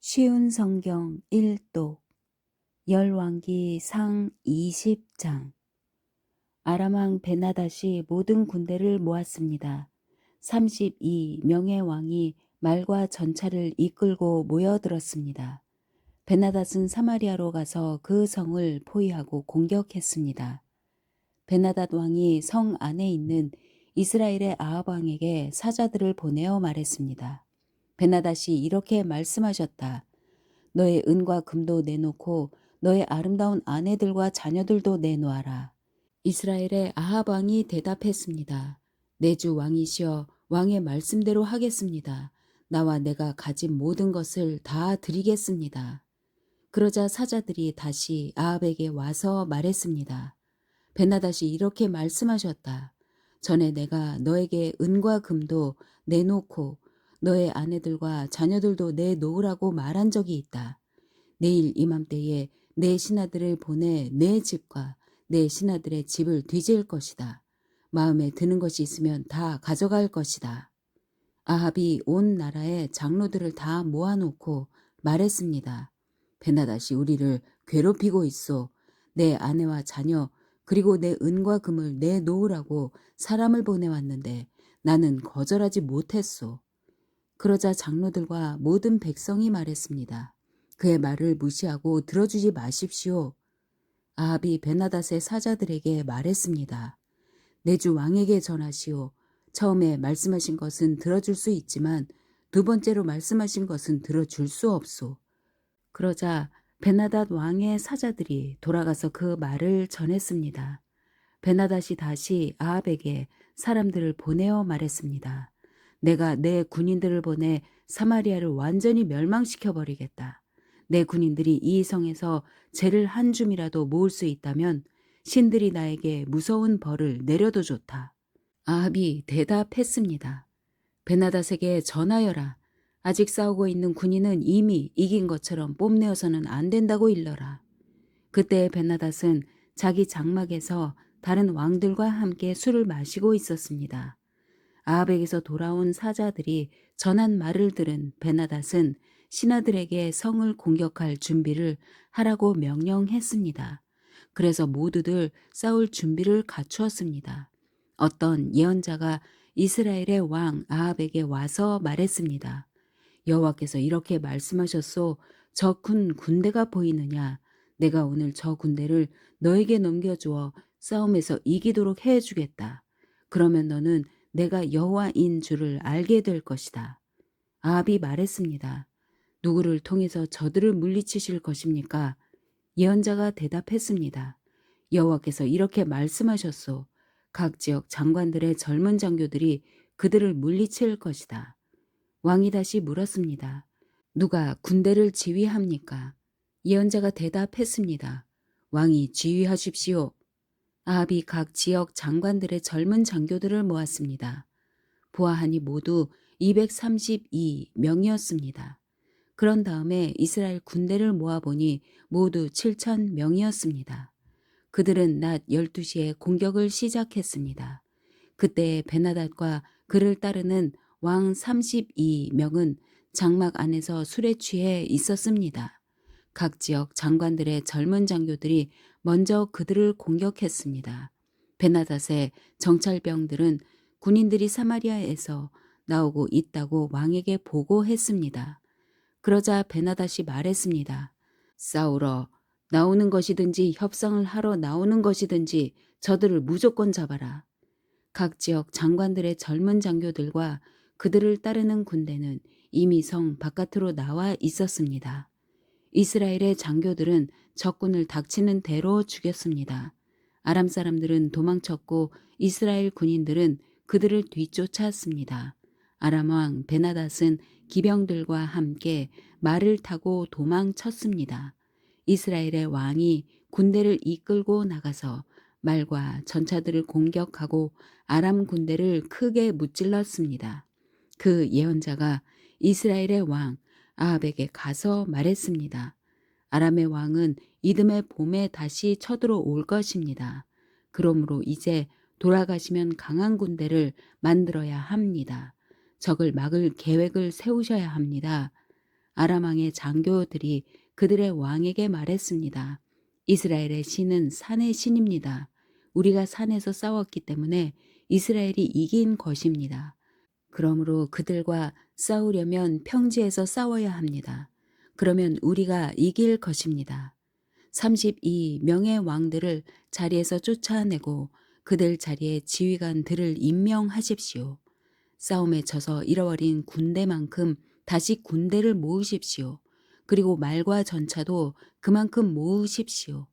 쉬운 성경 1독 열왕기 상 20장. 아람왕 베나닷이 모든 군대를 모았습니다. 32명의 왕이 말과 전차를 이끌고 모여들었습니다. 베나닷은 사마리아로 가서 그 성을 포위하고 공격했습니다. 베나닷 왕이 성 안에 있는 이스라엘의 아합 왕에게 사자들을 보내어 말했습니다. 베나닷이 이렇게 말씀하셨다. 너의 은과 금도 내놓고 너의 아름다운 아내들과 자녀들도 내놓아라. 이스라엘의 아합 왕이 대답했습니다. 내 주 왕이시여, 왕의 말씀대로 하겠습니다. 나와 내가 가진 모든 것을 다 드리겠습니다. 그러자 사자들이 다시 아합에게 와서 말했습니다. 베나닷이 이렇게 말씀하셨다. 전에 내가 너에게 은과 금도 내놓고 너의 아내들과 자녀들도 내놓으라고 말한 적이 있다. 내일 이맘때에 내 신하들을 보내 내 집과 내 신하들의 집을 뒤질 것이다. 마음에 드는 것이 있으면 다 가져갈 것이다. 아합이 온 나라의 장로들을 다 모아놓고 말했습니다. 베나닷이 우리를 괴롭히고 있어. 내 아내와 자녀 그리고 내 은과 금을 내놓으라고 사람을 보내왔는데 나는 거절하지 못했소. 그러자 장로들과 모든 백성이 말했습니다. 그의 말을 무시하고 들어주지 마십시오. 아합이 베나닷의 사자들에게 말했습니다. 내 주 왕에게 전하시오. 처음에 말씀하신 것은 들어줄 수 있지만 두 번째로 말씀하신 것은 들어줄 수 없소. 그러자 베나닷 왕의 사자들이 돌아가서 그 말을 전했습니다. 베나닷이 다시 아합에게 사람들을 보내어 말했습니다. 내가 내 군인들을 보내 사마리아를 완전히 멸망시켜 버리겠다. 내 군인들이 이 성에서 재를 한 줌이라도 모을 수 있다면 신들이 나에게 무서운 벌을 내려도 좋다. 아합이 대답했습니다. 베나닷에게 전하여라. 아직 싸우고 있는 군인은 이미 이긴 것처럼 뽐내어서는 안 된다고 일러라. 그때 베나닷은 자기 장막에서 다른 왕들과 함께 술을 마시고 있었습니다. 아합에게서 돌아온 사자들이 전한 말을 들은 베나닷은 신하들에게 성을 공격할 준비를 하라고 명령했습니다. 그래서 모두들 싸울 준비를 갖추었습니다. 어떤 예언자가 이스라엘의 왕 아합에게 와서 말했습니다. 여호와께서 이렇게 말씀하셨소. 저 큰 군대가 보이느냐? 내가 오늘 저 군대를 너에게 넘겨주어 싸움에서 이기도록 해주겠다. 그러면 너는 내가 여호와인 줄을 알게 될 것이다. 아합이 말했습니다. 누구를 통해서 저들을 물리치실 것입니까? 예언자가 대답했습니다. 여호와께서 이렇게 말씀하셨소. 각 지역 장관들의 젊은 장교들이 그들을 물리칠 것이다. 왕이 다시 물었습니다. 누가 군대를 지휘합니까? 예언자가 대답했습니다. 왕이 지휘하십시오. 아합이 각 지역 장관들의 젊은 장교들을 모았습니다. 보아하니 모두 232명이었습니다. 그런 다음에 이스라엘 군대를 모아보니 모두 7,000명이었습니다. 그들은 낮 12시에 공격을 시작했습니다. 그때 베나닷과 그를 따르는 왕 32명은 장막 안에서 술에 취해 있었습니다. 각 지역 장관들의 젊은 장교들이 먼저 그들을 공격했습니다. 베나닷의 정찰병들은 군인들이 사마리아에서 나오고 있다고 왕에게 보고했습니다. 그러자 베나닷이 말했습니다. 싸우러 나오는 것이든지 협상을 하러 나오는 것이든지 저들을 무조건 잡아라. 각 지역 장관들의 젊은 장교들과 그들을 따르는 군대는 이미 성 바깥으로 나와 있었습니다. 이스라엘의 장교들은 적군을 닥치는 대로 죽였습니다. 아람 사람들은 도망쳤고 이스라엘 군인들은 그들을 뒤쫓았습니다. 아람 왕 베나닷은 기병들과 함께 말을 타고 도망쳤습니다. 이스라엘의 왕이 군대를 이끌고 나가서 말과 전차들을 공격하고 아람 군대를 크게 무찔렀습니다. 그 예언자가 이스라엘의 왕 아합에게 가서 말했습니다. 아람의 왕은 이듬해 봄에 다시 쳐들어올 것입니다. 그러므로 이제 돌아가시면 강한 군대를 만들어야 합니다. 적을 막을 계획을 세우셔야 합니다. 아람 왕의 장교들이 그들의 왕에게 말했습니다. 이스라엘의 신은 산의 신입니다. 우리가 산에서 싸웠기 때문에 이스라엘이 이긴 것입니다. 그러므로 그들과 싸우려면 평지에서 싸워야 합니다. 그러면 우리가 이길 것입니다. 32명의 왕들을 자리에서 쫓아내고 그들 자리에 지휘관들을 임명하십시오. 싸움에 져서 잃어버린 군대만큼 다시 군대를 모으십시오. 그리고 말과 전차도 그만큼 모으십시오.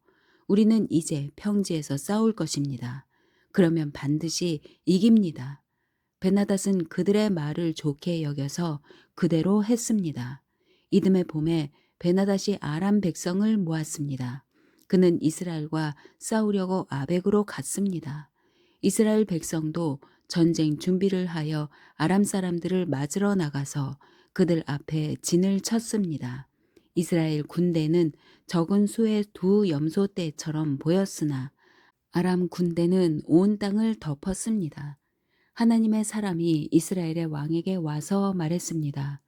우리는 이제 평지에서 싸울 것입니다. 그러면 반드시 이깁니다. 베나닷은 그들의 말을 좋게 여겨서 그대로 했습니다. 이듬해 봄에 베나닷이 아람 백성을 모았습니다. 그는 이스라엘과 싸우려고 아벡으로 갔습니다. 이스라엘 백성도 전쟁 준비를 하여 아람 사람들을 맞으러 나가서 그들 앞에 진을 쳤습니다. 이스라엘 군대는 적은 수의 두 염소떼처럼 보였으나 아람 군대는 온 땅을 덮었습니다. 하나님의 사람이 이스라엘의 왕에게 와서 말했습니다.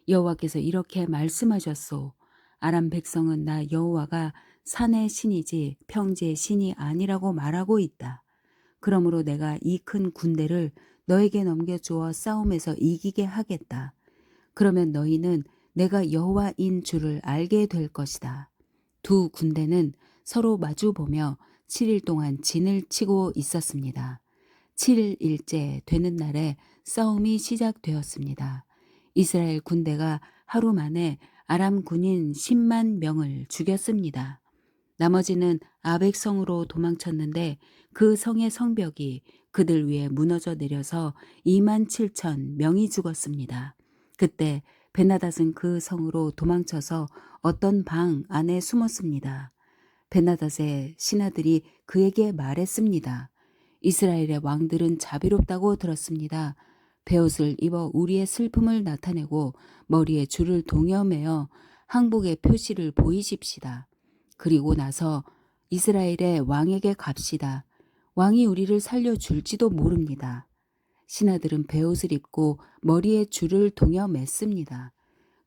여호와께서 이렇게 말씀하셨소. 아람 백성은 나 여호와가 산의 신이지 평지의 신이 아니라고 말하고 있다. 그러므로 내가 이 큰 군대를 너에게 넘겨주어 싸움에서 이기게 하겠다. 그러면 너희는 내가 여호와인 줄을 알게 될 것이다. 두 군대는 서로 마주보며 7일 동안 진을 치고 있었습니다. 7일째 되는 날에 싸움이 시작되었습니다. 이스라엘 군대가 하루 만에 아람 군인 10만 명을 죽였습니다. 나머지는 아벡성으로 도망쳤는데 그 성의 성벽이 그들 위에 무너져 내려서 2만 7천 명이 죽었습니다. 그때 베나닷은 그 성으로 도망쳐서 어떤 방 안에 숨었습니다. 베나닷의 신하들이 그에게 말했습니다. 이스라엘의 왕들은 자비롭다고 들었습니다. 베옷을 입어 우리의 슬픔을 나타내고 머리에 줄을 동여매어 항복의 표시를 보이십시다. 그리고 나서 이스라엘의 왕에게 갑시다. 왕이 우리를 살려줄지도 모릅니다. 신하들은 베옷을 입고 머리에 줄을 동여 맸습니다.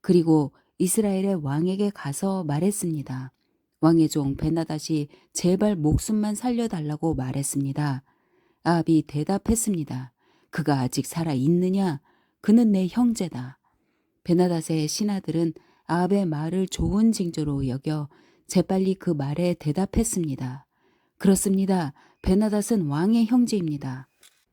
그리고 이스라엘의 왕에게 가서 말했습니다. 왕의 종 베나닷이 제발 목숨만 살려달라고 말했습니다. 아합이 대답했습니다. 그가 아직 살아 있느냐? 그는 내 형제다. 베나닷의 신하들은 아합의 말을 좋은 징조로 여겨 재빨리 그 말에 대답했습니다. 그렇습니다. 베나닷은 왕의 형제입니다.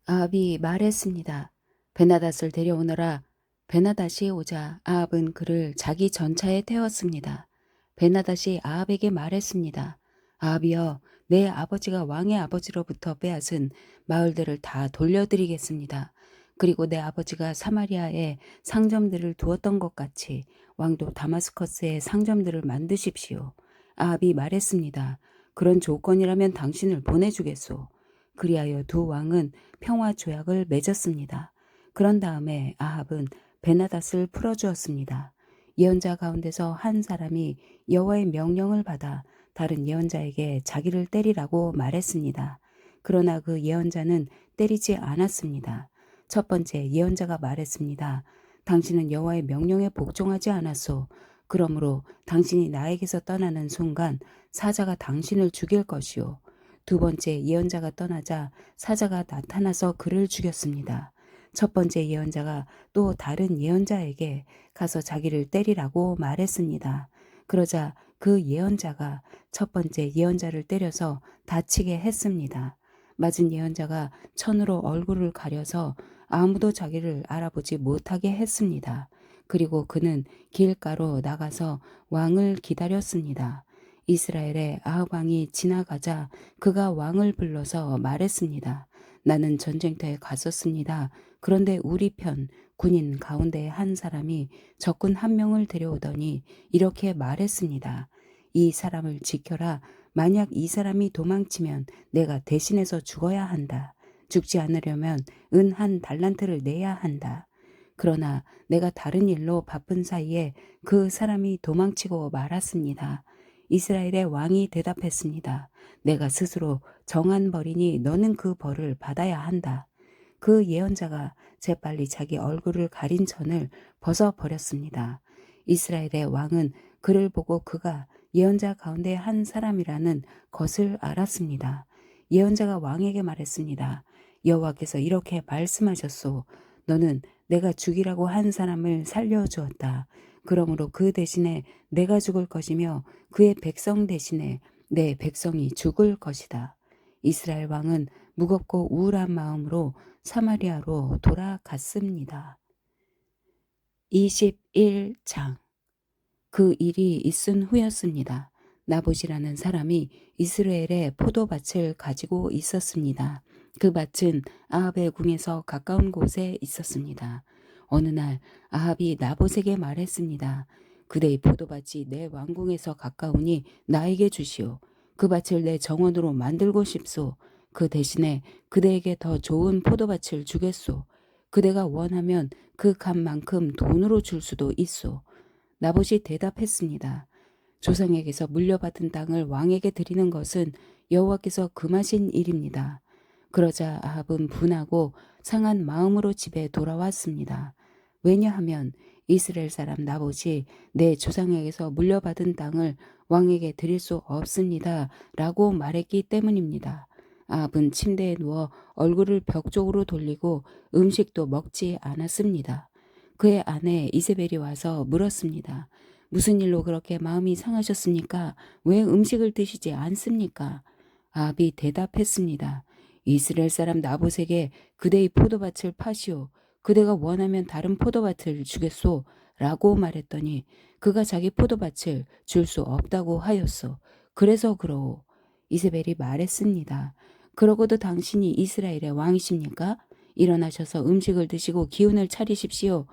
아합이 말했습니다. 베나닷을 데려오너라. 베나닷이 오자 아합은 그를 자기 전차에 태웠습니다. 베나닷이 아합에게 말했습니다. 아합이여, 내 아버지가 왕의 아버지로부터 빼앗은 마을들을 다 돌려드리겠습니다. 그리고 내 아버지가 사마리아에 상점들을 두었던 것 같이 왕도 다마스커스에 상점들을 만드십시오. 아합이 말했습니다. 그런 조건이라면 당신을 보내주겠소. 그리하여 두 왕은 평화 조약을 맺었습니다. 그런 다음에 아합은 베나닷을 풀어주었습니다. 예언자 가운데서 한 사람이 여호와의 명령을 받아 다른 예언자에게 자기를 때리라고 말했습니다. 그러나 그 예언자는 때리지 않았습니다. 첫 번째 예언자가 말했습니다. 당신은 여호와의 명령에 복종하지 않았소. 그러므로 당신이 나에게서 떠나는 순간 사자가 당신을 죽일 것이요. 두 번째 예언자가 떠나자 사자가 나타나서 그를 죽였습니다. 첫 번째 예언자가 또 다른 예언자에게 가서 자기를 때리라고 말했습니다. 그러자 그 예언자가 첫 번째 예언자를 때려서 다치게 했습니다. 맞은 예언자가 천으로 얼굴을 가려서 아무도 자기를 알아보지 못하게 했습니다. 그리고 그는 길가로 나가서 왕을 기다렸습니다. 이스라엘의 아합 왕이 지나가자 그가 왕을 불러서 말했습니다. 나는 전쟁터에 갔었습니다. 그런데 우리 편 군인 가운데 한 사람이 적군 한 명을 데려오더니 이렇게 말했습니다. 이 사람을 지켜라. 만약 이 사람이 도망치면 내가 대신해서 죽어야 한다. 죽지 않으려면 은 1달란트를 내야 한다. 그러나 내가 다른 일로 바쁜 사이에 그 사람이 도망치고 말았습니다. 이스라엘의 왕이 대답했습니다. 내가 스스로 정한 벌이니 너는 그 벌을 받아야 한다. 그 예언자가 재빨리 자기 얼굴을 가린 천을 벗어버렸습니다. 이스라엘의 왕은 그를 보고 그가 예언자 가운데 한 사람이라는 것을 알았습니다. 예언자가 왕에게 말했습니다. 여호와께서 이렇게 말씀하셨소. 너는 내가 죽이라고 한 사람을 살려주었다. 그러므로 그 대신에 내가 죽을 것이며 그의 백성 대신에 내 백성이 죽을 것이다. 이스라엘 왕은 무겁고 우울한 마음으로 사마리아로 돌아갔습니다. 21장. 그 일이 있은 후였습니다. 나봇이라는 사람이 이스라엘의 포도밭을 가지고 있었습니다. 그 밭은 아합의 궁에서 가까운 곳에 있었습니다. 어느 날 아합이 나봇에게 말했습니다. 그대의 포도밭이 내 왕궁에서 가까우니 나에게 주시오. 그 밭을 내 정원으로 만들고 싶소. 그 대신에 그대에게 더 좋은 포도밭을 주겠소. 그대가 원하면 그 값만큼 돈으로 줄 수도 있소. 나봇이 대답했습니다. 조상에게서 물려받은 땅을 왕에게 드리는 것은 여호와께서 금하신 일입니다. 그러자 아합은 분하고 상한 마음으로 집에 돌아왔습니다. 왜냐하면 이스라엘 사람 나봇이 내 조상에게서 물려받은 땅을 왕에게 드릴 수 없습니다. 라고 말했기 때문입니다. 아합은 침대에 누워 얼굴을 벽 쪽으로 돌리고 음식도 먹지 않았습니다. 그의 아내 이세벨이 와서 물었습니다. 무슨 일로 그렇게 마음이 상하셨습니까? 왜 음식을 드시지 않습니까? 아합이 대답했습니다. 이스라엘 사람 나봇에게 그대의 포도밭을 파시오. 그대가 원하면 다른 포도밭을 주겠소. 라고 말했더니 그가 자기 포도밭을 줄 수 없다고 하였소. 그래서 그러오. 이세벨이 말했습니다. 그러고도 당신이 이스라엘의 왕이십니까? 일어나셔서 음식을 드시고 기운을 차리십시오.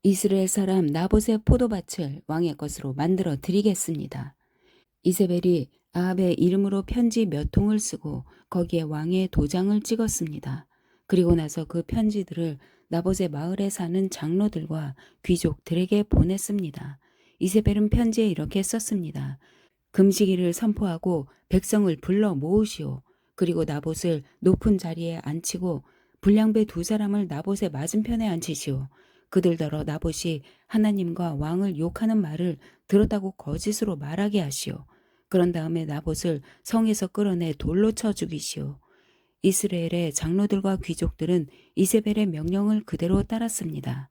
이스라엘 사람 나봇의 포도밭을 왕의 것으로 만들어 드리겠습니다. 이세벨이 아합의 이름으로 편지 몇 통을 쓰고 거기에 왕의 도장을 찍었습니다. 그리고 나서 그 편지들을 나봇의 마을에 사는 장로들과 귀족들에게 보냈습니다. 이세벨은 편지에 이렇게 썼습니다. 금식일을 선포하고 백성을 불러 모으시오. 그리고 나봇을 높은 자리에 앉히고 불량배 2사람을 나봇의 맞은편에 앉히시오. 그들더러 나봇이 하나님과 왕을 욕하는 말을 들었다고 거짓으로 말하게 하시오. 그런 다음에 나봇을 성에서 끌어내 돌로 쳐 죽이시오. 이스라엘의 장로들과 귀족들은 이세벨의 명령을 그대로 따랐습니다.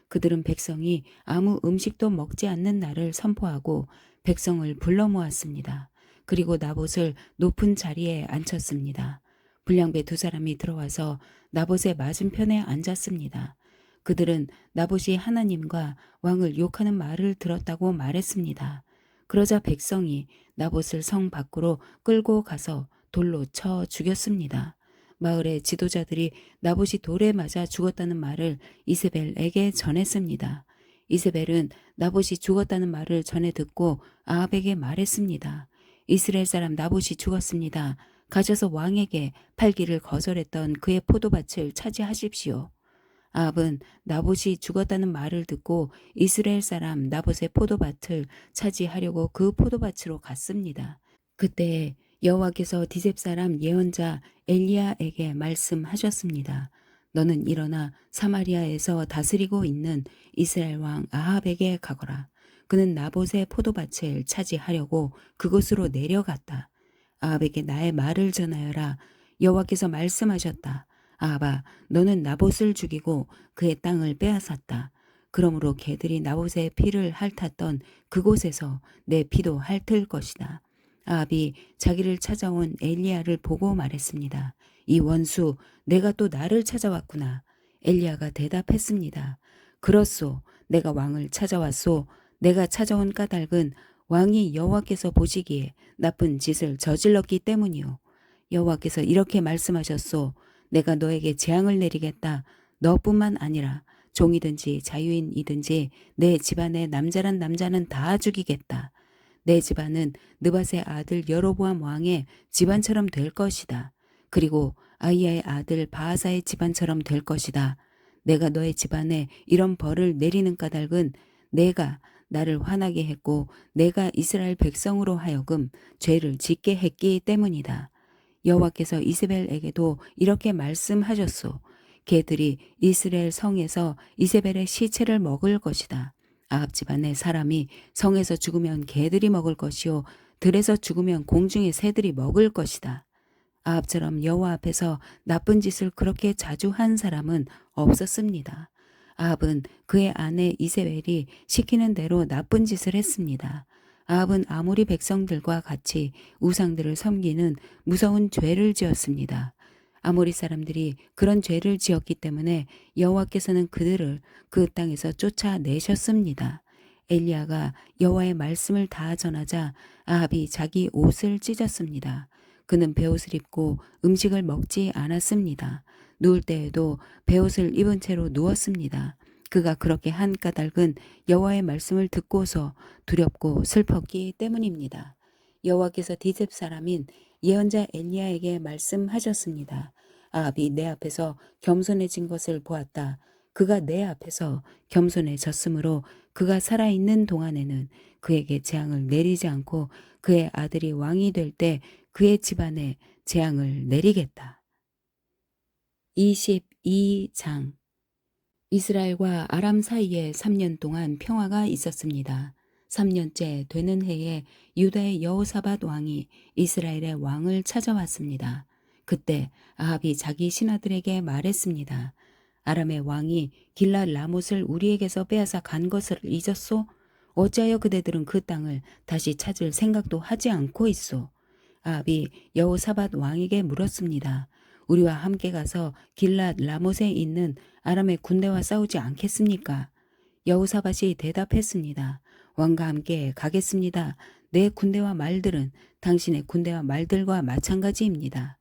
그들은 백성이 아무 음식도 먹지 않는 날을 선포하고 백성을 불러 모았습니다. 그리고 나봇을 높은 자리에 앉혔습니다. 불량배 2사람이 들어와서 나봇의 맞은편에 앉았습니다. 그들은 나봇이 하나님과 왕을 욕하는 말을 들었다고 말했습니다. 그러자 백성이 나봇을 성 밖으로 끌고 가서 돌로 쳐 죽였습니다. 마을의 지도자들이 나봇이 돌에 맞아 죽었다는 말을 이세벨에게 전했습니다. 이세벨은 나봇이 죽었다는 말을 전해 듣고 아합에게 말했습니다. 이스라엘 사람 나봇이 죽었습니다. 가셔서 왕에게 팔기를 거절했던 그의 포도밭을 차지하십시오. 아합은 나봇이 죽었다는 말을 듣고 이스라엘 사람 나봇의 포도밭을 차지하려고 그 포도밭으로 갔습니다. 그때 여호와께서 디셉 사람 예언자 엘리야에게 말씀하셨습니다. 너는 일어나 사마리아에서 다스리고 있는 이스라엘 왕 아합에게 가거라. 그는 나봇의 포도밭을 차지하려고 그곳으로 내려갔다. 아합에게 나의 말을 전하여라. 여호와께서 말씀하셨다. 아합아, 너는 나봇을 죽이고 그의 땅을 빼앗았다. 그러므로 개들이 나봇의 피를 핥았던 그곳에서 내 피도 핥을 것이다. 아합이 자기를 찾아온 엘리야를 보고 말했습니다. 이 원수, 내가 또 나를 찾아왔구나. 엘리야가 대답했습니다. 그렇소, 내가 왕을 찾아왔소. 내가 찾아온 까닭은 왕이 여호와께서 보시기에 나쁜 짓을 저질렀기 때문이요. 여호와께서 이렇게 말씀하셨소. 내가 너에게 재앙을 내리겠다. 너뿐만 아니라 종이든지 자유인이든지 내 집안의 남자란 남자는 다 죽이겠다. 내 집안은 느밧의 아들 여로보암 왕의 집안처럼 될 것이다. 그리고 아이야의 아들 바하사의 집안처럼 될 것이다. 내가 너의 집안에 이런 벌을 내리는 까닭은 내가 나를 화나게 했고 내가 이스라엘 백성으로 하여금 죄를 짓게 했기 때문이다. 여호와께서 이세벨에게도 이렇게 말씀하셨소. 개들이 이스라엘 성에서 이세벨의 시체를 먹을 것이다. 아합 집안의 사람이 성에서 죽으면 개들이 먹을 것이요 들에서 죽으면 공중의 새들이 먹을 것이다. 아합처럼 여호와 앞에서 나쁜 짓을 그렇게 자주 한 사람은 없었습니다. 아합은 그의 아내 이세벨이 시키는 대로 나쁜 짓을 했습니다. 아합은 아모리 백성들과 같이 우상들을 섬기는 무서운 죄를 지었습니다. 아모리 사람들이 그런 죄를 지었기 때문에 여호와께서는 그들을 그 땅에서 쫓아내셨습니다. 엘리야가 여호와의 말씀을 다 전하자 아합이 자기 옷을 찢었습니다. 그는 베옷을 입고 음식을 먹지 않았습니다. 누울 때에도 베옷을 입은 채로 누웠습니다. 그가 그렇게 한 까닭은 여호와의 말씀을 듣고서 두렵고 슬펐기 때문입니다. 여호와께서 디셉 사람인 예언자 엘리야에게 말씀하셨습니다. 아합이 내 앞에서 겸손해진 것을 보았다. 그가 내 앞에서 겸손해졌으므로 그가 살아있는 동안에는 그에게 재앙을 내리지 않고 그의 아들이 왕이 될 때 그의 집안에 재앙을 내리겠다. 22장 이스라엘과 아람 사이에 3년 동안 평화가 있었습니다. 3년째 되는 해에 유다의 여호사밧 왕이 이스라엘의 왕을 찾아왔습니다. 그때 아합이 자기 신하들에게 말했습니다. 아람의 왕이 길랏 라못을 우리에게서 빼앗아 간 것을 잊었소? 어찌하여 그대들은 그 땅을 다시 찾을 생각도 하지 않고 있소? 아합이 여호사밧 왕에게 물었습니다. 우리와 함께 가서 길랏 라못에 있는 아람의 군대와 싸우지 않겠습니까? 여호사밧이 대답했습니다. 왕과 함께 가겠습니다. 내 군대와 말들은 당신의 군대와 말들과 마찬가지입니다.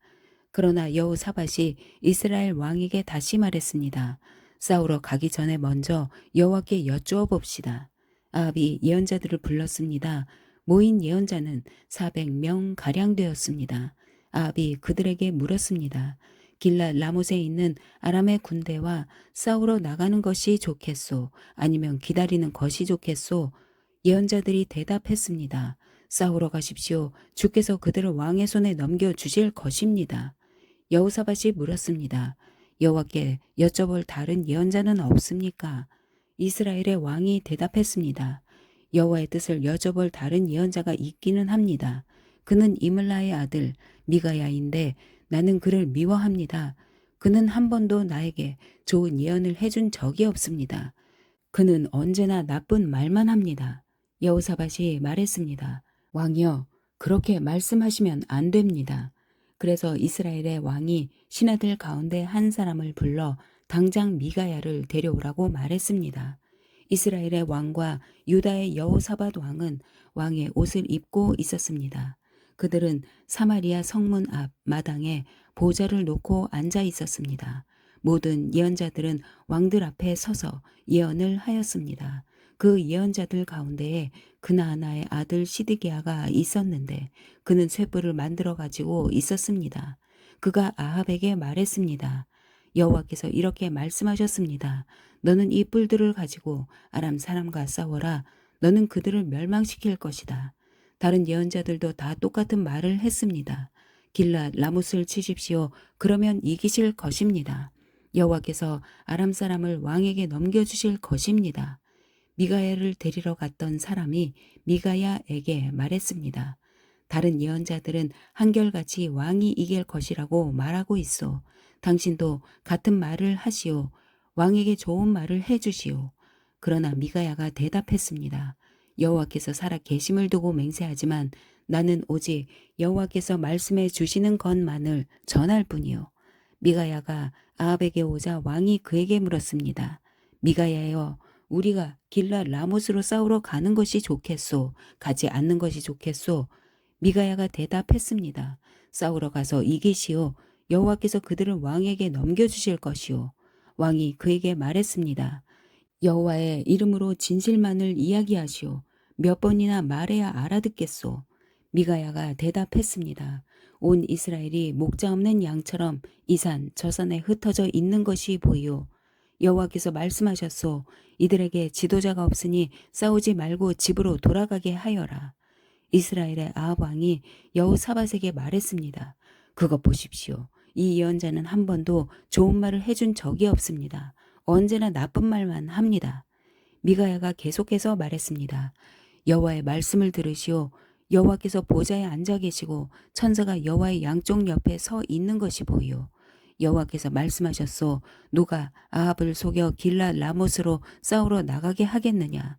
그러나 여호사밧이 이스라엘 왕에게 다시 말했습니다. 싸우러 가기 전에 먼저 여호와께 여쭈어 봅시다. 아합이 예언자들을 불렀습니다. 모인 예언자는 400명 가량 되었습니다. 아합이 그들에게 물었습니다. 길랏 라못에 있는 아람의 군대와 싸우러 나가는 것이 좋겠소? 아니면 기다리는 것이 좋겠소? 예언자들이 대답했습니다. 싸우러 가십시오. 주께서 그들을 왕의 손에 넘겨주실 것입니다. 여호사밧이 물었습니다. 여호와께 여쭤볼 다른 예언자는 없습니까? 이스라엘의 왕이 대답했습니다. 여호와의 뜻을 여쭤볼 다른 예언자가 있기는 합니다. 그는 이물라의 아들 미가야인데 나는 그를 미워합니다. 그는 한 번도 나에게 좋은 예언을 해준 적이 없습니다. 그는 언제나 나쁜 말만 합니다. 여호사밧이 말했습니다. 왕이여, 그렇게 말씀하시면 안 됩니다. 그래서 이스라엘의 왕이 신하들 가운데 한 사람을 불러 당장 미가야를 데려오라고 말했습니다. 이스라엘의 왕과 유다의 여호사밧 왕은 왕의 옷을 입고 있었습니다. 그들은 사마리아 성문 앞 마당에 보좌를 놓고 앉아 있었습니다. 모든 예언자들은 왕들 앞에 서서 예언을 하였습니다. 그 예언자들 가운데에 그나아나의 아들 시드기야가 있었는데 그는 횃불을 만들어 가지고 있었습니다. 그가 아합에게 말했습니다. 여호와께서 이렇게 말씀하셨습니다. 너는 이 뿔들을 가지고 아람 사람과 싸워라. 너는 그들을 멸망시킬 것이다. 다른 예언자들도 다 똑같은 말을 했습니다. 길랏 라못을 치십시오. 그러면 이기실 것입니다. 여호와께서 아람 사람을 왕에게 넘겨주실 것입니다. 미가야를 데리러 갔던 사람이 미가야에게 말했습니다. 다른 예언자들은 한결같이 왕이 이길 것이라고 말하고 있어. 당신도 같은 말을 하시오. 왕에게 좋은 말을 해주시오. 그러나 미가야가 대답했습니다. 여호와께서 살아 계심을 두고 맹세하지만 나는 오직 여호와께서 말씀해 주시는 것만을 전할 뿐이요. 미가야가 아합에게 오자 왕이 그에게 물었습니다. 미가야여, 우리가 길랏 라못으로 싸우러 가는 것이 좋겠소? 가지 않는 것이 좋겠소? 미가야가 대답했습니다. 싸우러 가서 이기시오. 여호와께서 그들을 왕에게 넘겨주실 것이오. 왕이 그에게 말했습니다. 여호와의 이름으로 진실만을 이야기하시오. 몇 번이나 말해야 알아듣겠소. 미가야가 대답했습니다. 온 이스라엘이 목자 없는 양처럼 이 산 저 산에 흩어져 있는 것이 보이오. 여호와께서 말씀하셨소. 이들에게 지도자가 없으니 싸우지 말고 집으로 돌아가게 하여라. 이스라엘의 아합 왕이 여호사밧에게 말했습니다. 그것 보십시오. 이 예언자는 한 번도 좋은 말을 해준 적이 없습니다. 언제나 나쁜 말만 합니다. 미가야가 계속해서 말했습니다. 여호와의 말씀을 들으시오. 여호와께서 보좌에 앉아 계시고 천사가 여호와의 양쪽 옆에 서 있는 것이 보이오. 여호와께서 말씀하셨소. 누가 아합을 속여 길랏 라못으로 싸우러 나가게 하겠느냐.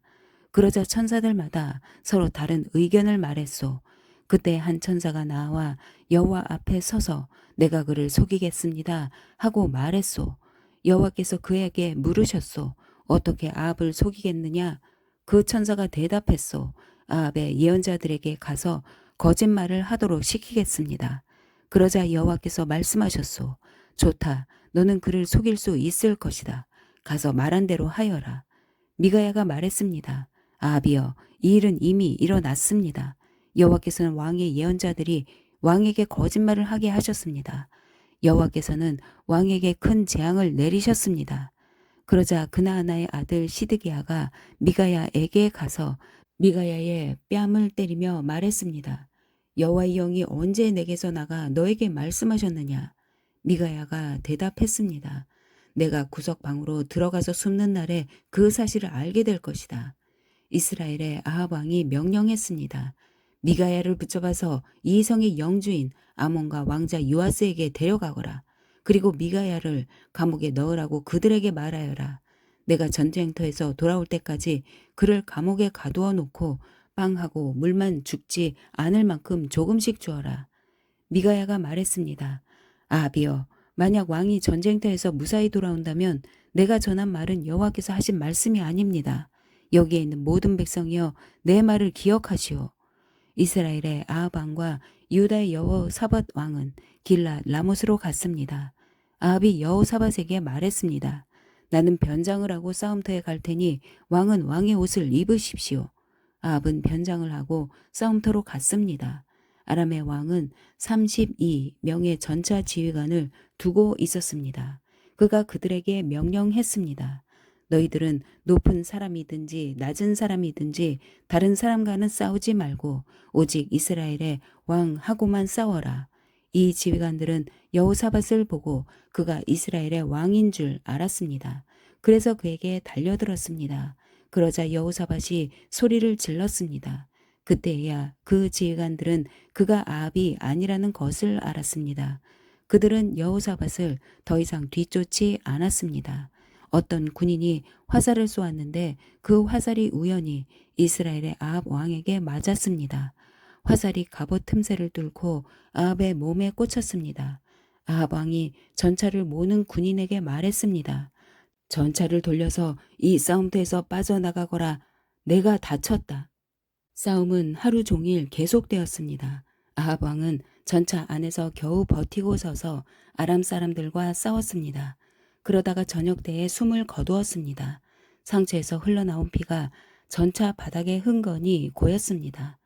그러자 천사들마다 서로 다른 의견을 말했소. 그때 한 천사가 나와 여호와 앞에 서서 내가 그를 속이겠습니다 하고 말했소. 여호와께서 그에게 물으셨소. 어떻게 아합을 속이겠느냐? 그 천사가 대답했소. 아합의 예언자들에게 가서 거짓말을 하도록 시키겠습니다. 그러자 여호와께서 말씀하셨소. 좋다. 너는 그를 속일 수 있을 것이다. 가서 말한 대로 하여라. 미가야가 말했습니다. 아합이여, 이 일은 이미 일어났습니다. 여호와께서는 왕의 예언자들이 왕에게 거짓말을 하게 하셨습니다. 여호와께서는 왕에게 큰 재앙을 내리셨습니다. 그러자 그나아나의 아들 시드기야가 미가야에게 가서 미가야의 뺨을 때리며 말했습니다. 여호와의 영이 언제 내게서 나가 너에게 말씀하셨느냐? 미가야가 대답했습니다. 내가 구석방으로 들어가서 숨는 날에 그 사실을 알게 될 것이다. 이스라엘의 아합 왕이 명령했습니다. 미가야를 붙잡아서 이 성의 영주인 아몬과 왕자 요아스에게 데려가거라. 그리고 미가야를 감옥에 넣으라고 그들에게 말하여라. 내가 전쟁터에서 돌아올 때까지 그를 감옥에 가두어 놓고 빵하고 물만 죽지 않을 만큼 조금씩 주어라. 미가야가 말했습니다. 아합이여, 만약 왕이 전쟁터에서 무사히 돌아온다면 내가 전한 말은 여호와께서 하신 말씀이 아닙니다. 여기에 있는 모든 백성이여, 내 말을 기억하시오. 이스라엘의 아합 왕과 유다의 여호사밧 왕은 길랏 라못으로 갔습니다. 아합이 여호사밧에게 말했습니다. 나는 변장을 하고 싸움터에 갈 테니 왕은 왕의 옷을 입으십시오. 아합은 변장을 하고 싸움터로 갔습니다. 아람의 왕은 32명의 전차 지휘관을 두고 있었습니다. 그가 그들에게 명령했습니다. 너희들은 높은 사람이든지 낮은 사람이든지 다른 사람과는 싸우지 말고 오직 이스라엘의 왕하고만 싸워라. 이 지휘관들은 여호사밧을 보고 그가 이스라엘의 왕인 줄 알았습니다. 그래서 그에게 달려들었습니다. 그러자 여호사밧이 소리를 질렀습니다. 그때야 그 지휘관들은 그가 아합이 아니라는 것을 알았습니다. 그들은 여호사밧을 더 이상 뒤쫓지 않았습니다. 어떤 군인이 화살을 쏘았는데 그 화살이 우연히 이스라엘의 아합 왕에게 맞았습니다. 화살이 갑옷 틈새를 뚫고 아합의 몸에 꽂혔습니다. 아합 왕이 전차를 모는 군인에게 말했습니다. 전차를 돌려서 이 싸움터에서 빠져나가거라. 내가 다쳤다. 싸움은 하루 종일 계속되었습니다. 아합 왕은 전차 안에서 겨우 버티고 서서 아람 사람들과 싸웠습니다. 그러다가 저녁 때에 숨을 거두었습니다. 상처에서 흘러나온 피가 전차 바닥에 흥건히 고였습니다.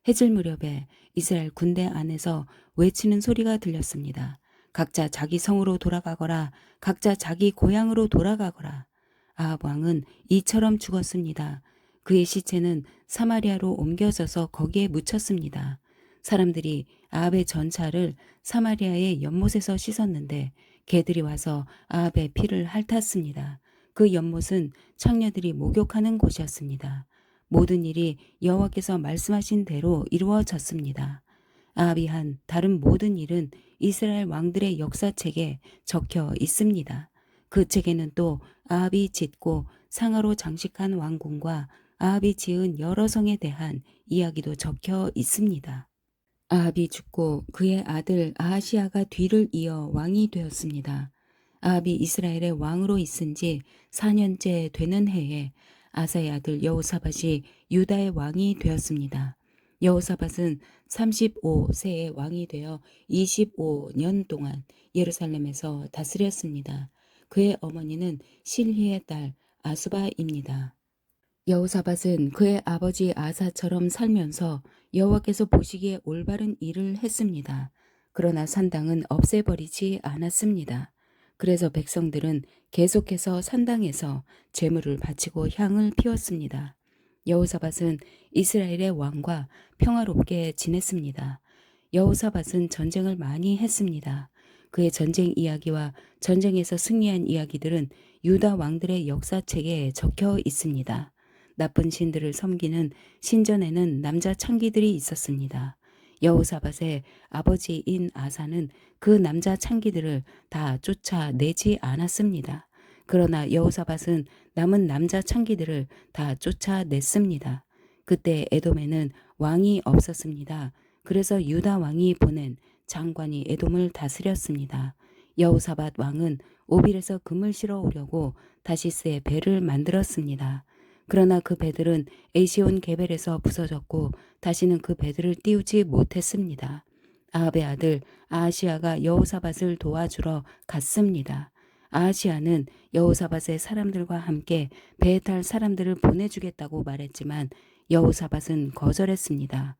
해질 무렵에 이스라엘 군대 안에서 외치는 소리가 들렸습니다. 각자 자기 성으로 돌아가거라. 각자 자기 고향으로 돌아가거라. 아합 왕은 이처럼 죽었습니다. 그의 시체는 사마리아로 옮겨져서 거기에 묻혔습니다. 사람들이 아합의 전차를 사마리아의 연못에서 씻었는데 개들이 와서 아합의 피를 핥았습니다. 그 연못은 창녀들이 목욕하는 곳이었습니다. 모든 일이 여호와께서 말씀하신 대로 이루어졌습니다. 아합이 한 다른 모든 일은 이스라엘 왕들의 역사책에 적혀 있습니다. 그 책에는 또 아합이 짓고 상하로 장식한 왕궁과 아합이 지은 여러 성에 대한 이야기도 적혀 있습니다. 아합이 죽고 그의 아들 아하시아가 뒤를 이어 왕이 되었습니다. 아합이 이스라엘의 왕으로 있은 지 4년째 되는 해에 아사의 아들 여호사밧이 유다의 왕이 되었습니다. 여호사밧은 35세의 왕이 되어 25년 동안 예루살렘에서 다스렸습니다. 그의 어머니는 실히의 딸 아수바입니다. 여호사밧은 그의 아버지 아사처럼 살면서 여호와께서 보시기에 올바른 일을 했습니다. 그러나 산당은 없애버리지 않았습니다. 그래서 백성들은 계속해서 산당에서 제물을 바치고 향을 피웠습니다. 여호사밧은 이스라엘의 왕과 평화롭게 지냈습니다. 여호사밧은 전쟁을 많이 했습니다. 그의 전쟁 이야기와 전쟁에서 승리한 이야기들은 유다 왕들의 역사책에 적혀 있습니다. 나쁜 신들을 섬기는 신전에는 남자 창기들이 있었습니다. 여호사밧의 아버지인 아사는 그 남자 창기들을 다 쫓아내지 않았습니다. 그러나 여호사밧은 남은 남자 창기들을 다 쫓아냈습니다. 그때 에돔에는 왕이 없었습니다. 그래서 유다 왕이 보낸 장관이 에돔을 다스렸습니다. 여호사밧 왕은 오빌에서 금을 실어 오려고 다시스에 배를 만들었습니다. 그러나 그 배들은 에시온 게벨에서 부서졌고 다시는 그 배들을 띄우지 못했습니다. 아합의 아들 아하시아가 여호사밧을 도와주러 갔습니다. 아하시아는 여호사밧의 사람들과 함께 배에 탈 사람들을 보내주겠다고 말했지만 여호사밧은 거절했습니다.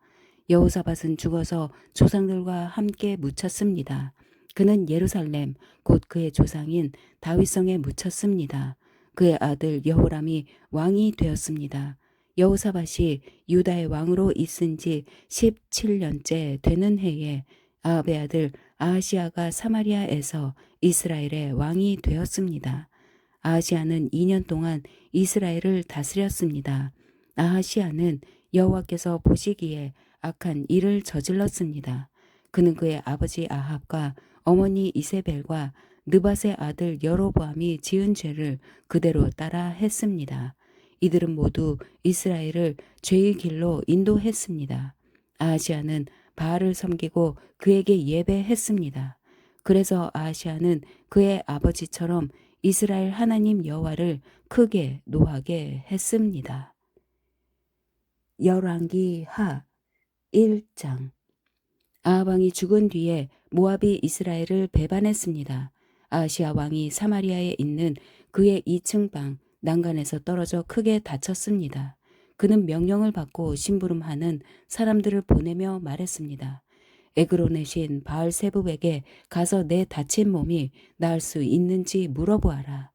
여호사밧은 죽어서 조상들과 함께 묻혔습니다. 그는 예루살렘 곧 그의 조상인 다윗성에 묻혔습니다. 그의 아들 여호람이 왕이 되었습니다. 여호사밧이 유다의 왕으로 있은 지 17년째 되는 해에 아합의 아들 아하시아가 사마리아에서 이스라엘의 왕이 되었습니다. 아하시아는 2년 동안 이스라엘을 다스렸습니다. 아하시아는 여호와께서 보시기에 악한 일을 저질렀습니다. 그는 그의 아버지 아합과 어머니 이세벨과 느밧의 아들 여로보암이 지은 죄를 그대로 따라 했습니다. 이들은 모두 이스라엘을 죄의 길로 인도했습니다. 아하시아는 바알을 섬기고 그에게 예배했습니다. 그래서 아하시아는 그의 아버지처럼 이스라엘 하나님 여호와를 크게 노하게 했습니다. 열왕기 하 1장. 아합 왕이 죽은 뒤에 모압이 이스라엘을 배반했습니다. 아하시아 왕이 사마리아에 있는 그의 2층 방 난간에서 떨어져 크게 다쳤습니다. 그는 명령을 받고 심부름하는 사람들을 보내며 말했습니다. 에그론의 신 바알세붑에게 가서 내 다친 몸이 나을 수 있는지 물어보아라.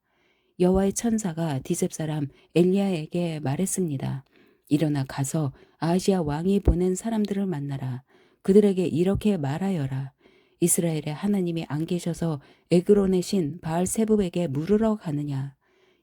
여호와의 천사가 디셉 사람 엘리야에게 말했습니다. 일어나 가서 아하시아 왕이 보낸 사람들을 만나라. 그들에게 이렇게 말하여라. 이스라엘의 하나님이 안 계셔서 에그론의 신 바알세붑에게 물으러 가느냐.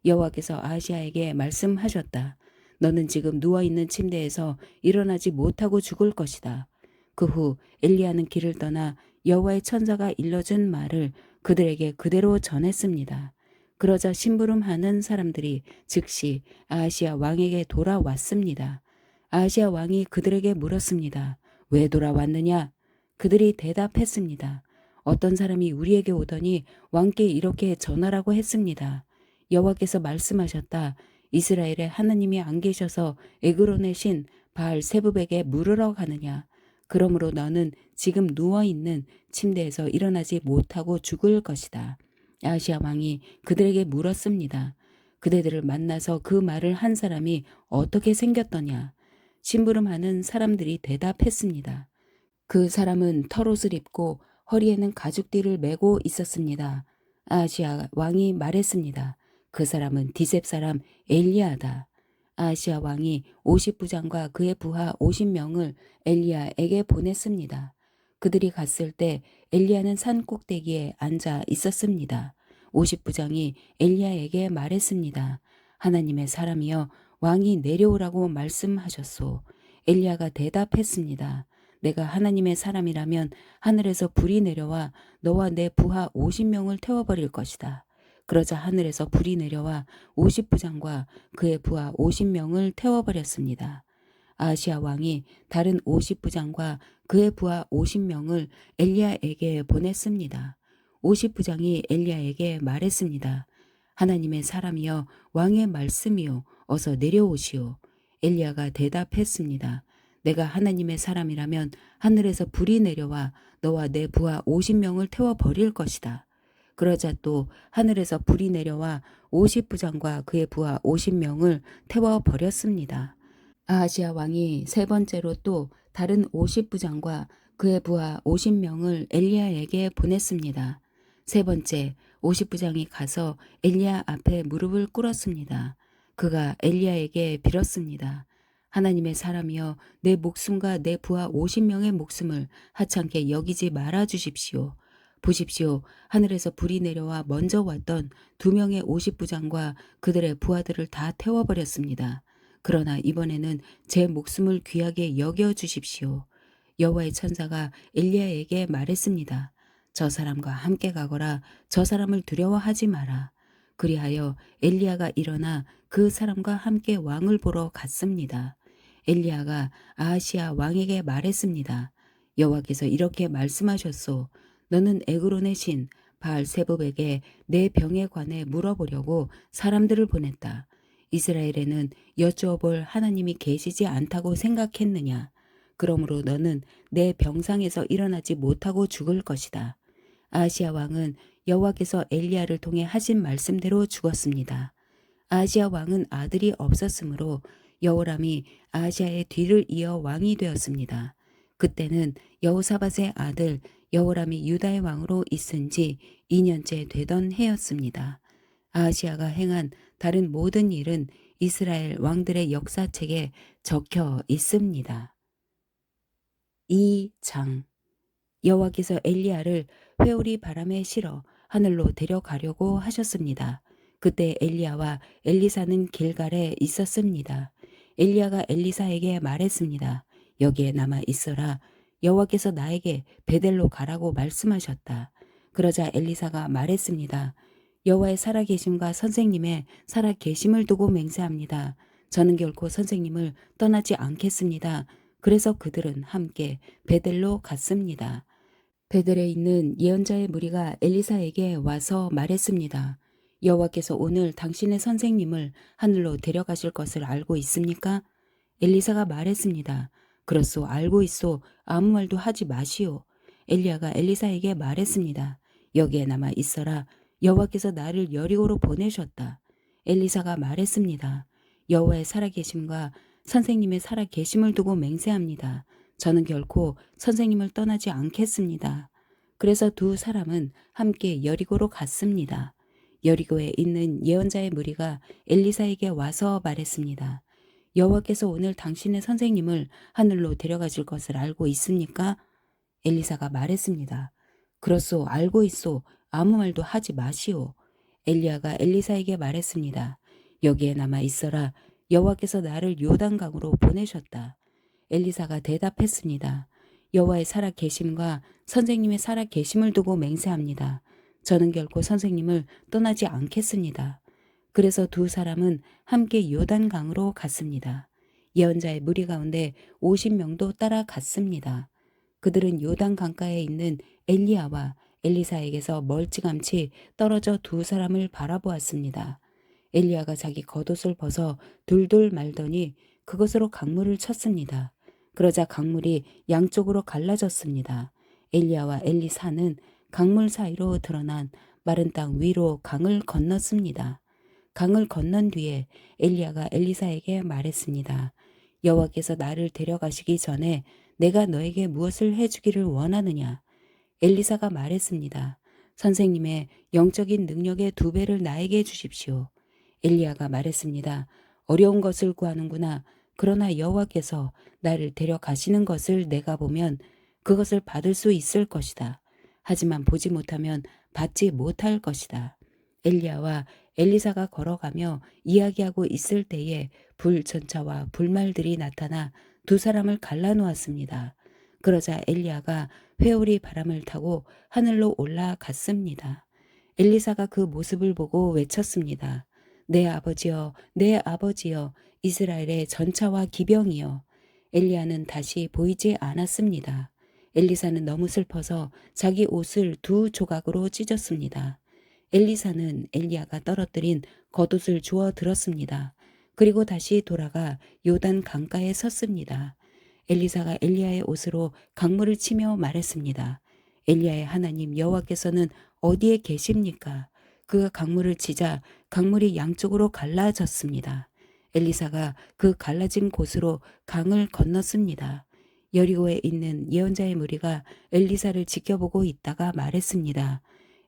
여호와께서 아하시아에게 말씀하셨다. 너는 지금 누워있는 침대에서 일어나지 못하고 죽을 것이다. 그 후 엘리야는 길을 떠나 여호와의 천사가 일러준 말을 그들에게 그대로 전했습니다. 그러자 심부름하는 사람들이 즉시 아하시아 왕에게 돌아왔습니다. 아하시아 왕이 그들에게 물었습니다. 왜 돌아왔느냐? 그들이 대답했습니다. 어떤 사람이 우리에게 오더니 왕께 이렇게 전하라고 했습니다. 여호와께서 말씀하셨다. 이스라엘의 하나님이 안 계셔서 에그론의 신 바알세붑에게 물으러 가느냐. 그러므로 너는 지금 누워있는 침대에서 일어나지 못하고 죽을 것이다. 아하시아 왕이 그들에게 물었습니다. 그대들을 만나서 그 말을 한 사람이 어떻게 생겼더냐. 심부름하는 사람들이 대답했습니다. 그 사람은 털옷을 입고 허리에는 가죽띠를 메고 있었습니다. 아하시아 왕이 말했습니다. 그 사람은 디셉 사람 엘리야다. 아하시아 왕이 50부장과 그의 부하 50명을 엘리야에게 보냈습니다. 그들이 갔을 때 엘리야는 산 꼭대기에 앉아 있었습니다. 50부장이 엘리야에게 말했습니다. 하나님의 사람이여 왕이 내려오라고 말씀하셨소. 엘리야가 대답했습니다. 내가 하나님의 사람이라면 하늘에서 불이 내려와 너와 내 부하 50명을 태워버릴 것이다. 그러자 하늘에서 불이 내려와 50부장과 그의 부하 50명을 태워버렸습니다. 아하시아 왕이 다른 50부장과 그의 부하 50명을 엘리야에게 보냈습니다. 50부장이 엘리야에게 말했습니다. 하나님의 사람이여 왕의 말씀이요 어서 내려오시오. 엘리야가 대답했습니다. 내가 하나님의 사람이라면 하늘에서 불이 내려와 너와 내 부하 50명을 태워버릴 것이다. 그러자 또 하늘에서 불이 내려와 50부장과 그의 부하 50명을 태워버렸습니다. 아하시아 왕이 세 번째로 또 다른 50부장과 그의 부하 50명을 엘리야에게 보냈습니다. 세 번째 50부장이 가서 엘리야 앞에 무릎을 꿇었습니다. 그가 엘리야에게 빌었습니다. 하나님의 사람이여 내 목숨과 내 부하 50명의 목숨을 하찮게 여기지 말아 주십시오. 보십시오. 하늘에서 불이 내려와 먼저 왔던 2명의 50부장과 그들의 부하들을 다 태워버렸습니다. 그러나 이번에는 제 목숨을 귀하게 여겨 주십시오. 여호와의 천사가 엘리야에게 말했습니다. 저 사람과 함께 가거라. 저 사람을 두려워하지 마라. 그리하여 엘리야가 일어나 그 사람과 함께 왕을 보러 갔습니다. 엘리야가 아하시야 왕에게 말했습니다. 여호와께서 이렇게 말씀하셨소. 너는 에그론의 신 바알세붑에게 내 병에 관해 물어보려고 사람들을 보냈다. 이스라엘에는 여쭈어볼 하나님이 계시지 않다고 생각했느냐? 그러므로 너는 내 병상에서 일어나지 못하고 죽을 것이다. 아하시야 왕은 여호와께서 엘리야를 통해 하신 말씀대로 죽었습니다. 아하시야 왕은 아들이 없었으므로 여호람이 아하시야의 뒤를 이어 왕이 되었습니다. 그때는 여호사밧의 아들 여호람이 유다의 왕으로 있은 지 2년째 되던 해였습니다. 아하시야가 행한 다른 모든 일은 이스라엘 왕들의 역사책에 적혀 있습니다. 2장 여호와께서 엘리야를 회오리 바람에 실어 하늘로 데려가려고 하셨습니다. 그때 엘리야와 엘리사는 길갈에 있었습니다. 엘리야가 엘리사에게 말했습니다. 여기에 남아 있어라. 여호와께서 나에게 베델로 가라고 말씀하셨다. 그러자 엘리사가 말했습니다. 여호와의 살아계심과 선생님의 살아계심을 두고 맹세합니다. 저는 결코 선생님을 떠나지 않겠습니다. 그래서 그들은 함께 베델로 갔습니다. 베델에 있는 예언자의 무리가 엘리사에게 와서 말했습니다. 여호와께서 오늘 당신의 선생님을 하늘로 데려가실 것을 알고 있습니까? 엘리사가 말했습니다. 그렇소, 알고 있소. 아무 말도 하지 마시오. 엘리야가 엘리사에게 말했습니다. 여기에 남아 있어라. 여호와께서 나를 여리고로 보내셨다. 엘리사가 말했습니다. 여호와의 살아계심과 선생님의 살아계심을 두고 맹세합니다. 저는 결코 선생님을 떠나지 않겠습니다. 그래서 두 사람은 함께 여리고로 갔습니다. 여리고에 있는 예언자의 무리가 엘리사에게 와서 말했습니다. 여호와께서 오늘 당신의 선생님을 하늘로 데려가실 것을 알고 있습니까? 엘리사가 말했습니다. 그렇소, 알고 있소. 아무 말도 하지 마시오. 엘리야가 엘리사에게 말했습니다. 여기에 남아 있어라. 여호와께서 나를 요단강으로 보내셨다. 엘리사가 대답했습니다. 여호와의 살아계심과 선생님의 살아계심을 두고 맹세합니다. 저는 결코 선생님을 떠나지 않겠습니다. 그래서 두 사람은 함께 요단강으로 갔습니다. 예언자의 무리 가운데 50명도 따라갔습니다. 그들은 요단 강가에 있는 엘리야와 엘리사에게서 멀찌감치 떨어져 두 사람을 바라보았습니다. 엘리야가 자기 겉옷을 벗어 둘둘 말더니 그것으로 강물을 쳤습니다. 그러자 강물이 양쪽으로 갈라졌습니다. 엘리야와 엘리사는 강물 사이로 드러난 마른 땅 위로 강을 건넜습니다. 강을 건넌 뒤에 엘리야가 엘리사에게 말했습니다. 여호와께서 나를 데려가시기 전에 내가 너에게 무엇을 해주기를 원하느냐? 엘리사가 말했습니다. 선생님의 영적인 능력의 2배를 나에게 주십시오. 엘리야가 말했습니다. 어려운 것을 구하는구나. 그러나 여호와께서 나를 데려가시는 것을 내가 보면 그것을 받을 수 있을 것이다. 하지만 보지 못하면 받지 못할 것이다. 엘리야와 엘리사가 걸어가며 이야기하고 있을 때에 불전차와 불말들이 나타나 두 사람을 갈라놓았습니다. 그러자 엘리야가 회오리 바람을 타고 하늘로 올라갔습니다. 엘리사가 그 모습을 보고 외쳤습니다. 내 아버지여, 내 아버지여, 이스라엘의 전차와 기병이여. 엘리야는 다시 보이지 않았습니다. 엘리사는 너무 슬퍼서 자기 옷을 2조각으로 찢었습니다. 엘리사는 엘리야가 떨어뜨린 겉옷을 주워 들었습니다. 그리고 다시 돌아가 요단 강가에 섰습니다. 엘리사가 엘리야의 옷으로 강물을 치며 말했습니다. 엘리야의 하나님 여호와께서는 어디에 계십니까? 그가 강물을 치자 강물이 양쪽으로 갈라졌습니다. 엘리사가 그 갈라진 곳으로 강을 건넜습니다. 여리고에 있는 예언자의 무리가 엘리사를 지켜보고 있다가 말했습니다.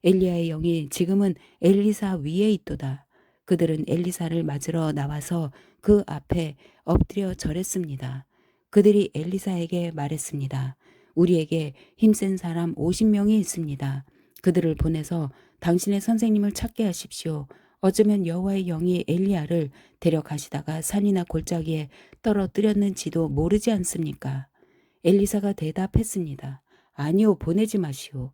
엘리야의 영이 지금은 엘리사 위에 있도다. 그들은 엘리사를 맞으러 나와서 그 앞에 엎드려 절했습니다. 그들이 엘리사에게 말했습니다. 우리에게 힘센 사람 50명이 있습니다. 그들을 보내서 당신의 선생님을 찾게 하십시오. 어쩌면 여호와의 영이 엘리야를 데려가시다가 산이나 골짜기에 떨어뜨렸는지도 모르지 않습니까? 엘리사가 대답했습니다. 아니요, 보내지 마시오.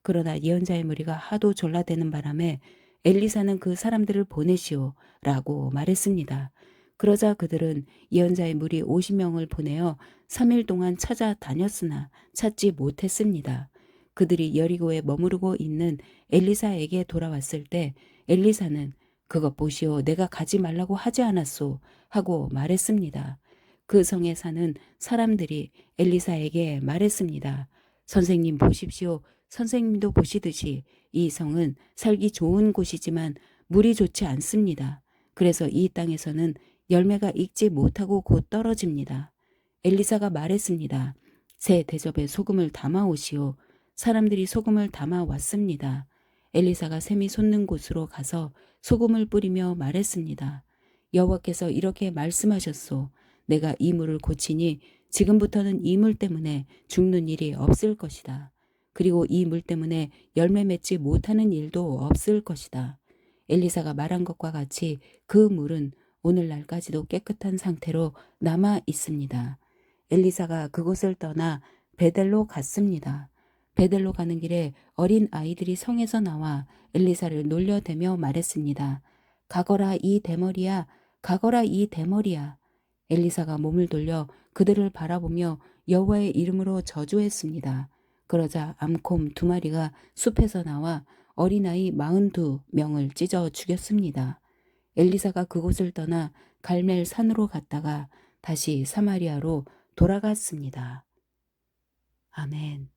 그러나 예언자의 무리가 하도 졸라대는 바람에 엘리사는 그 사람들을 보내시오 라고 말했습니다. 그러자 그들은 예언자의 무리 50명을 보내어 3일 동안 찾아다녔으나 찾지 못했습니다. 그들이 여리고에 머무르고 있는 엘리사에게 돌아왔을 때 엘리사는 그것 보시오, 내가 가지 말라고 하지 않았소 하고 말했습니다. 그 성에 사는 사람들이 엘리사에게 말했습니다. 선생님 보십시오. 선생님도 보시듯이 이 성은 살기 좋은 곳이지만 물이 좋지 않습니다. 그래서 이 땅에서는 열매가 익지 못하고 곧 떨어집니다. 엘리사가 말했습니다. 새 대접에 소금을 담아 오시오. 사람들이 소금을 담아 왔습니다. 엘리사가 샘이 솟는 곳으로 가서 소금을 뿌리며 말했습니다. 여호와께서 이렇게 말씀하셨소. 내가 이 물을 고치니 지금부터는 이 물 때문에 죽는 일이 없을 것이다. 그리고 이 물 때문에 열매 맺지 못하는 일도 없을 것이다. 엘리사가 말한 것과 같이 그 물은 오늘날까지도 깨끗한 상태로 남아 있습니다. 엘리사가 그곳을 떠나 베델로 갔습니다. 베델로 가는 길에 어린 아이들이 성에서 나와 엘리사를 놀려대며 말했습니다. 가거라 이 대머리야, 가거라 이 대머리야. 엘리사가 몸을 돌려 그들을 바라보며 여호와의 이름으로 저주했습니다. 그러자 암콤 2마리가 숲에서 나와 어린아이 42명을 찢어 죽였습니다. 엘리사가 그곳을 떠나 갈멜 산으로 갔다가 다시 사마리아로 돌아갔습니다. 아멘.